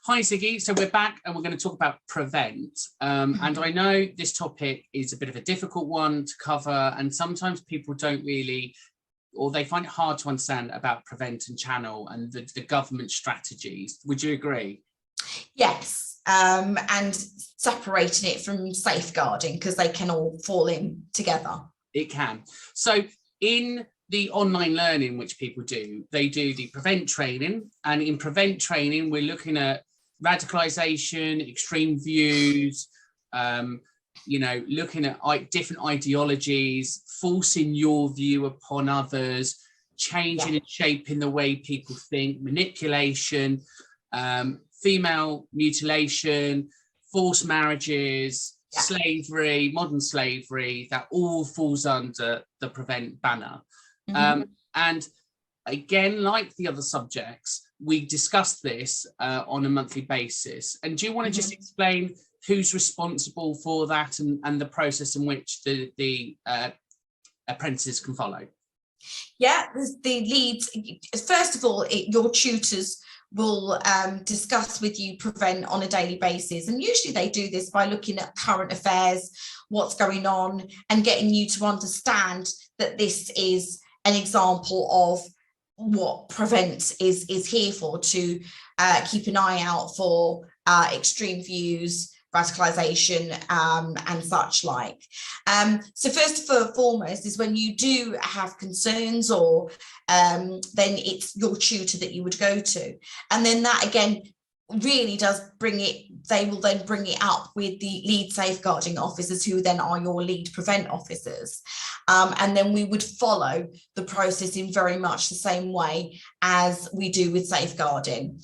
Hi, Ziggy. So we're back and we're going to talk about prevent. And I know this topic is a bit of a difficult one to cover, and sometimes people don't really, or they find it hard to understand about prevent and channel and the government strategies. Would you agree? Yes, and separating it from safeguarding, because they can all fall in together. It can. So in the online learning which people do, they do the prevent training, and in prevent training we're looking at radicalization, extreme views, looking at different ideologies, forcing your view upon others, changing and shaping the way people think, manipulation, female mutilation, forced marriages, slavery, modern slavery. That all falls under the prevent banner. And again, like the other subjects, we discuss this on a monthly basis. And do you want to just explain who's responsible for that and the process in which the apprentices can follow? Yeah, the leads, first of all, your tutors will discuss with you prevent on a daily basis, and usually they do this by looking at current affairs, what's going on, and getting you to understand that this is an example of what prevent is here for, to keep an eye out for extreme views, radicalization, and such like. So first and foremost is when you do have concerns, or then it's your tutor that you would go to, and then that again really does bring it, they will then bring it up with the lead safeguarding officers, who then are your lead prevent officers, and then we would follow the process in very much the same way as we do with safeguarding.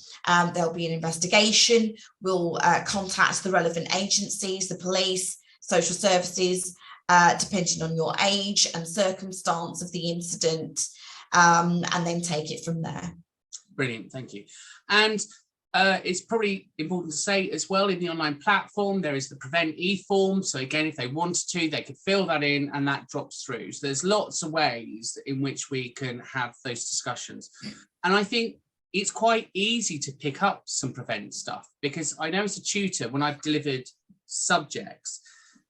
There'll be an investigation, we'll contact the relevant agencies, the police, social services, depending on your age and circumstance of the incident, and then take it from there. Brilliant, thank you. And it's probably important to say as well, in the online platform, there is the prevent e-form. So again, if they wanted to, they could fill that in and that drops through. So there's lots of ways in which we can have those discussions. And I think it's quite easy to pick up some prevent stuff, because I know as a tutor, when I've delivered subjects,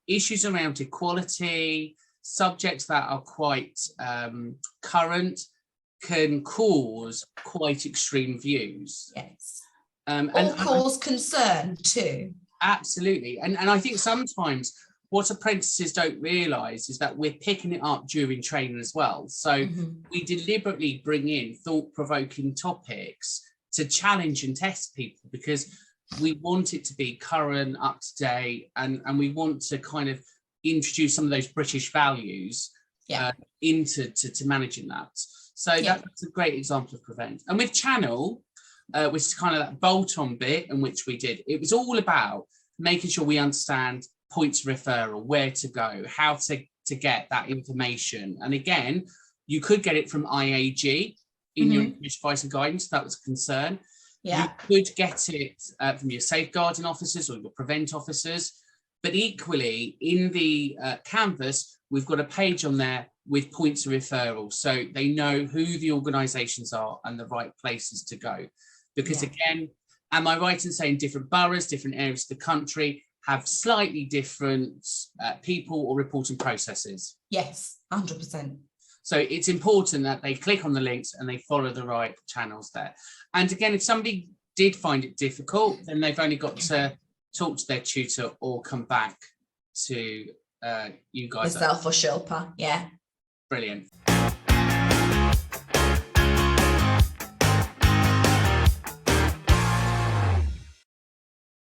issues around equality, subjects that are quite current, can cause quite extreme views. Yes. And cause concern too. Absolutely. And I think sometimes what apprentices don't realise is that we're picking it up during training as well. So we deliberately bring in thought-provoking topics to challenge and test people, because we want it to be current, up to date, and we want to kind of introduce some of those British values into managing that. So that's a great example of prevent. And with channel, which is kind of that bolt-on bit in which we did, it was all about making sure we understand points of referral, where to go, how to get that information. And again, you could get it from IAG in your advice and guidance, if that was a concern. You could get it from your safeguarding officers or your prevent officers. But equally, in the Canvas, we've got a page on there with points of referral, so they know who the organisations are and the right places to go. Because again, am I right in saying different boroughs, different areas of the country have slightly different people or reporting processes? Yes, 100%. So it's important that they click on the links and they follow the right channels there. And again, if somebody did find it difficult, then they've only got to talk to their tutor or come back to you guys. Yourself or Shilpa, yeah. Brilliant.